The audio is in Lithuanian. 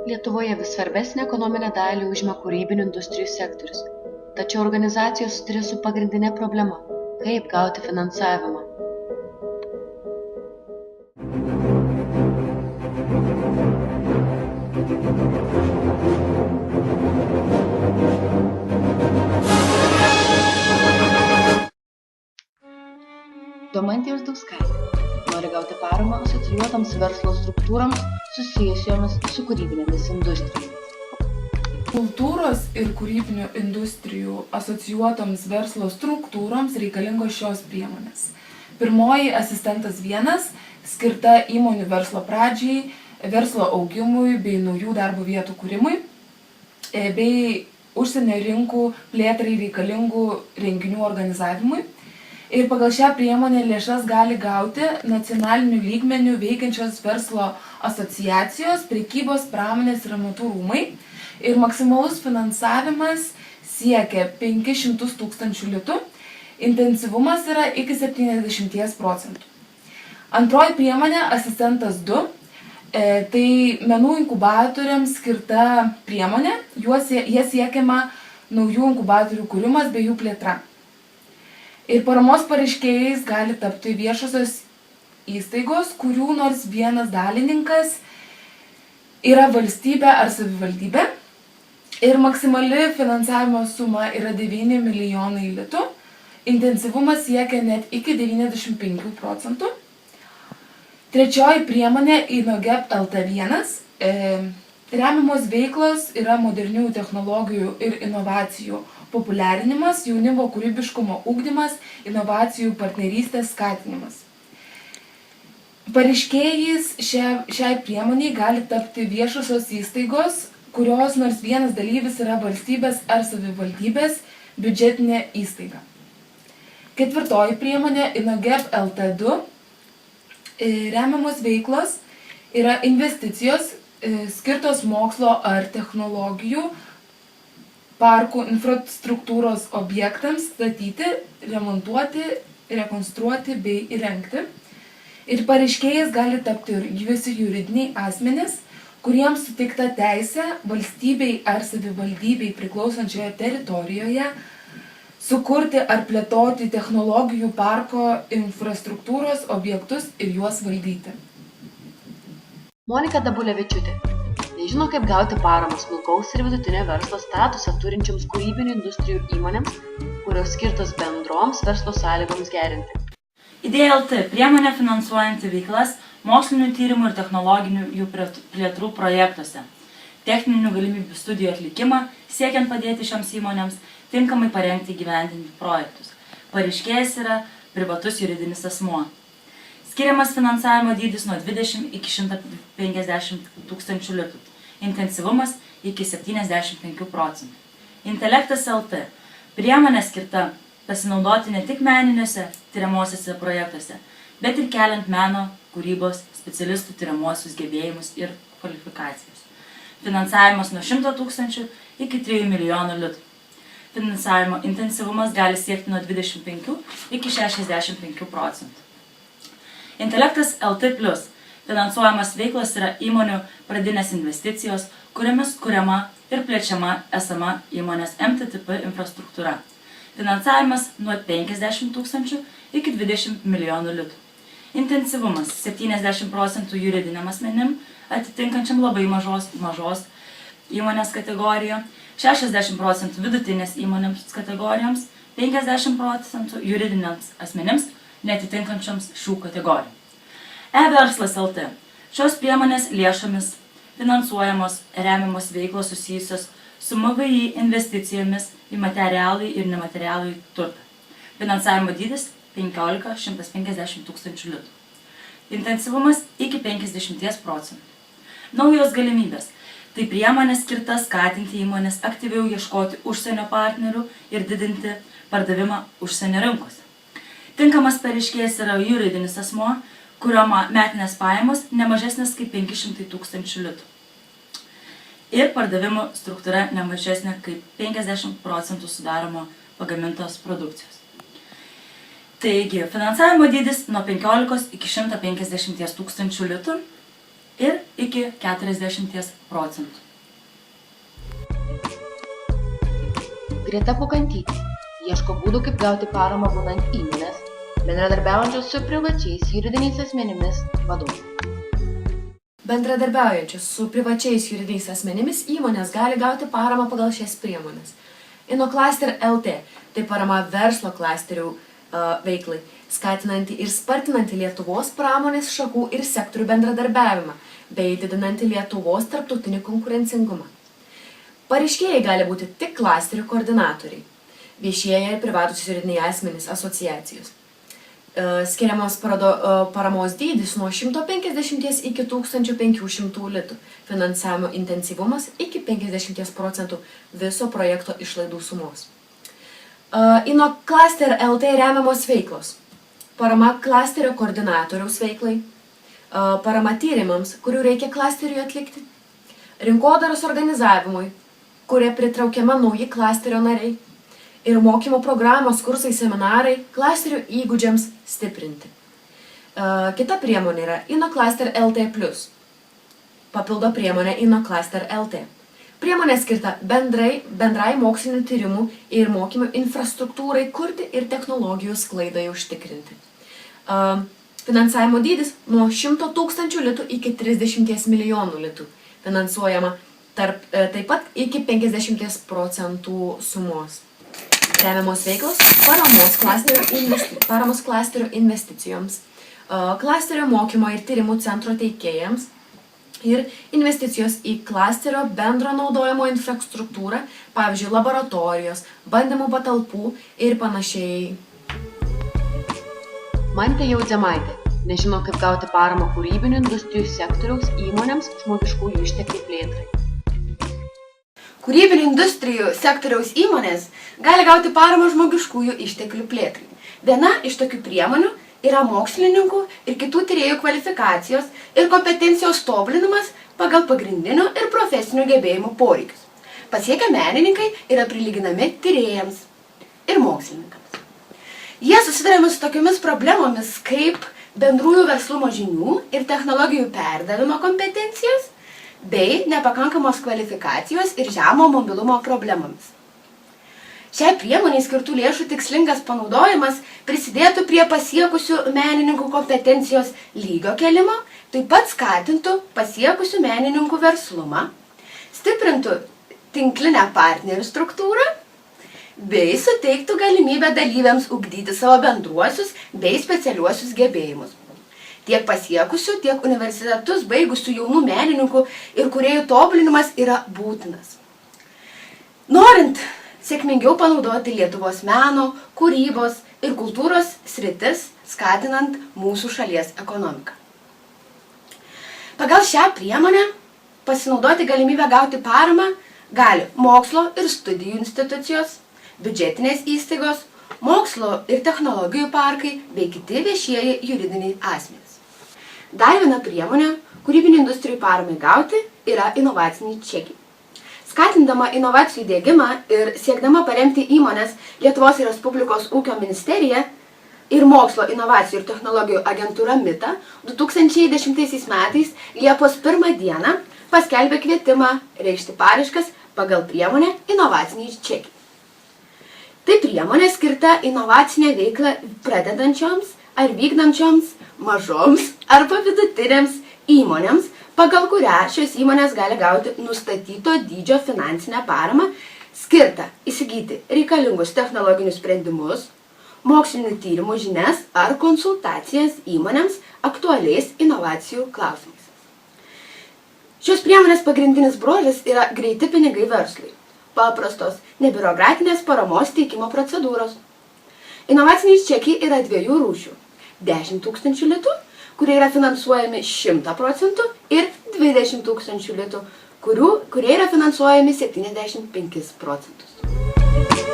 Lietuvoje vis svarbesnę ekonominę dalį užima kūrybinių industrijų sektorius, tačiau organizacijos susiduria su pagrindine problema – kaip gauti finansavimą. Domantė Uzdauskaitė nori gauti paramą asocijuotoms verslo struktūroms susijusiomis su kūrybinėmis industrijomis. Kultūros ir kūrybinių industrijų asocijuotoms verslo struktūroms reikalingos šios priemonės. Pirmoji asistentas 1 skirta įmonių verslo pradžiai, verslo augimui bei naujų darbo vietų kūrimui, bei užsienio rinkų plėtrai reikalingų renginių organizavimui. Ir pagal šią priemonę lėšas gali gauti nacionaliniu lygmeniu veikiančios verslo asociacijos, prekybos, pramonės ir amatų rūmai. Ir maksimalus finansavimas siekia 500 000 litų, intensyvumas yra iki 70%. Antroji priemonė asistentas 2, tai menų inkubatoriams skirta priemonė, jie siekiama naujų inkubatorių kūrimas bei jų plėtra. Ir paramos pareiškėjais gali tapti viešosios įstaigos, kurių nors vienas dalininkas yra valstybė ar savivaldybė. Ir maksimali finansavimo suma yra 9 milijonai litų, intensyvumas siekia net iki 95%. Trečioji priemonė INOGEP LT1. Remiamos veiklos yra modernių technologijų ir inovacijų populiarinimas, jaunimo kūrybiškumo ugdymas, inovacijų partnerystės skatinimas. Pareiškėjais šiai priemoniai gali tapti viešosios įstaigos, kurios nors vienas dalyvis yra valstybės ar savivaldybės biudžetinė įstaiga. Ketvirtoji priemonė INOGEP LT2. Remiamos veiklos yra investicijos skirtos mokslo ar technologijų parkų infrastruktūros objektams statyti, remontuoti, rekonstruoti bei įrengti. Ir pareiškėjais gali tapti visi juridiniai asmenys, kuriems suteikta teisė valstybei ar savivaldybei priklausančioje teritorijoje sukurti ar plėtoti technologijų parko infrastruktūros objektus ir juos valdyti. Monika Dabulevičiūtė nežino, kaip gauti paramą smulkaus ir vidutinio verslo statusą turinčioms kūrybinių industrijų įmonėms, kurios skirtos bendroms verslo sąlygoms gerinti. Idėja LT priemonė finansuojanti veiklas mokslinių tyrimų ir technologinių jų plėtrų projektuose, techninių galimybių studijų atlikimą, siekiant padėti šioms įmonėms tinkamai parengti įgyvendinti projektus. Pareiškėjas yra privatus juridinis asmuo. Skiriamas finansavimo dydis nuo 20 iki 150 000 litų, intensyvumas iki 75%. Intelektas LT priemonė skirta pasinaudoti ne tik meniniuose tyriamosiuose projektuose, bet ir keliant meno, kūrybos, specialistų tyriamuosius gebėjimus ir kvalifikacijas. Finansavimas nuo 100 000 iki 3 milijonų litų. Finansavimo intensyvumas gali siekti nuo 25 iki 65%. Intelektas LT+. Finansuojamas veiklos yra įmonių pradinės investicijos, kuriomis kuriama ir plečiama esama įmonės MTTP infrastruktūra. Finansavimas nuo 50 000 iki 20 milijonų litų. Intensyvumas 70% juridiniam asmenim, atitinkančiam labai mažos įmonės kategoriją, 60% vidutinės įmonėms kategorijoms, 50% juridiniams asmenims, neatitinkančioms šių kategorijų. E-verslas LT. Šios priemonės lėšomis finansuojamos remiamos veiklos susijusios su MVI investicijomis į materialų ir nematerialų turtą. Finansavimo dydis 15–150 000 litų. Intensyvumas iki 50%. Naujos galimybės. Tai priemonė skirta skatinti įmonės aktyviau ieškoti užsienio partnerių ir didinti pardavimą užsienio rinkose. Tinkamas pareiškėjas yra juridinis asmuo, kurio metinės pajamos nemažesnės kaip 500 000 litų. Ir pardavimų struktūra nemažesnė kaip 50% sudaromo pagamintos produkcijos. Taigi, finansavimo dydis nuo 15 iki 150 000 litų. ir iki 40%. Greta Pukantytė ieško būdų, kaip gauti paramą būnant įmonės, bendradarbiaujančios su privačiais juridiniais asmenimis vadovai. Bendradarbiaujančios su privačiais juridiniais asmenimis įmonės gali gauti paramą pagal šias priemonės. InnoCluster LT – tai parama verslo klasterių veiklai, skatinanti ir spartinanti Lietuvos pramonės šakų ir sektorių bendradarbiavimą, bei didinanti Lietuvos tarptautinį konkurencingumą. Pareiškėjai gali būti tik klasterių koordinatoriai, viešieji ir privatūs juridiniai asmenys asociacijos. Skiriamos paramos dydis nuo 150 iki 1500 litų, finansavimo intensyvumas iki 50% viso projekto išlaidų sumos. InnoCluster LT remiamos veiklos. Parama klasterio koordinatoriaus veiklai, parama tyrimams, kurių reikia klasteriui atlikti, rinkodaros organizavimui, kurie pritraukiama nauji klasterio nariai, ir mokymo programos, kursai, seminarai klasterio įgūdžiams stiprinti. Kita priemonė yra InnoCluster LT+. Papildo priemonė InnoCluster LT. Priemonė skirta bendrai mokslinių tyrimų ir mokymų infrastruktūrai kurti ir technologijų sklaidai užtikrinti. Finansavimo dydis nuo 100 000 litų iki 30 milijonų litų. Finansuojama taip pat iki 50% sumos. Remiamos veiklos paramos klasterio investicijoms, klasterio mokymo ir tyrimų centro teikėjams ir investicijos į klasterio bendro naudojimo infrastruktūrą, pavyzdžiui, laboratorijos, bandymų patalpų ir panašiai. Mantė Jaudzemaitė nežino, kaip gauti paramą kūrybinių industrijų sektoriaus įmonėms žmogiškųjų išteklių plėtrai. Kūrybinių industrijų sektoriaus įmonės gali gauti paramą žmogiškųjų išteklių plėtrai. Viena iš tokių priemonių yra mokslininkų ir kitų tyrėjų kvalifikacijos ir kompetencijos tobulinimas pagal pagrindinių ir profesinių gebėjimų poreikius. Pasiekę menininkai yra prilyginami tyrėjams ir mokslininkams. Jie susiduria su tokiomis problemomis kaip bendrųjų verslumo žinių ir technologijų perdavimo kompetencijos bei nepakankamos kvalifikacijos ir žemo mobilumo problemomis. Šiai priemonei skirtų lėšų tikslingas panaudojimas prisidėtų prie pasiekusių menininkų kompetencijos lygio kelimo, taip pat skatintų pasiekusių menininkų verslumą, stiprintų tinklinę partnerių struktūrą bei suteiktų galimybę dalyviams ugdyti savo bendruosius bei specialiuosius gebėjimus. Tiek pasiekusių, tiek universitetus baigusių jaunų menininkų ir kūrėjų tobulinimas yra būtinas. Norint sėkmingiau panaudoti Lietuvos meno, kūrybos ir kultūros sritis, skatinant mūsų šalies ekonomiką. Pagal šią priemonę pasinaudoti galimybę gauti paramą gali mokslo ir studijų institucijos, biudžetinės įstaigos, mokslo ir technologijų parkai bei kiti viešieji juridiniai asmenys. Dar viena priemonė kūrybinių industrijų paramai gauti yra inovaciniai čekiai. Skatindama inovacijų diegimą ir siekdama paremti įmonės Lietuvos Respublikos ūkio ministerija ir mokslo, inovacijų ir technologijų agentūra MITA 2010 metais Liepos 1 dieną paskelbė kvietimą reikšti paraiškas pagal priemonę inovaciniai čekiai. Tai priemonė skirta inovacinę veiklą pradedančioms ar vykdančioms mažoms arba vidutinėms įmonėms, pagal kurią šios įmonės gali gauti nustatyto dydžio finansinę paramą, skirtą įsigyti reikalingus technologinius sprendimus, mokslinių tyrimų žinias ar konsultacijas įmonėms aktualiais inovacijų klausimais. Šios priemonės pagrindinis bruožas yra greiti pinigai verslui, paprastos, nebiurokratinės paramos teikimo procedūros. Inovaciniai čekiai yra dviejų rūšių – 10 000 litų, kurie yra finansuojami 100% ir 20 000 litų, kurie yra finansuojami 75%.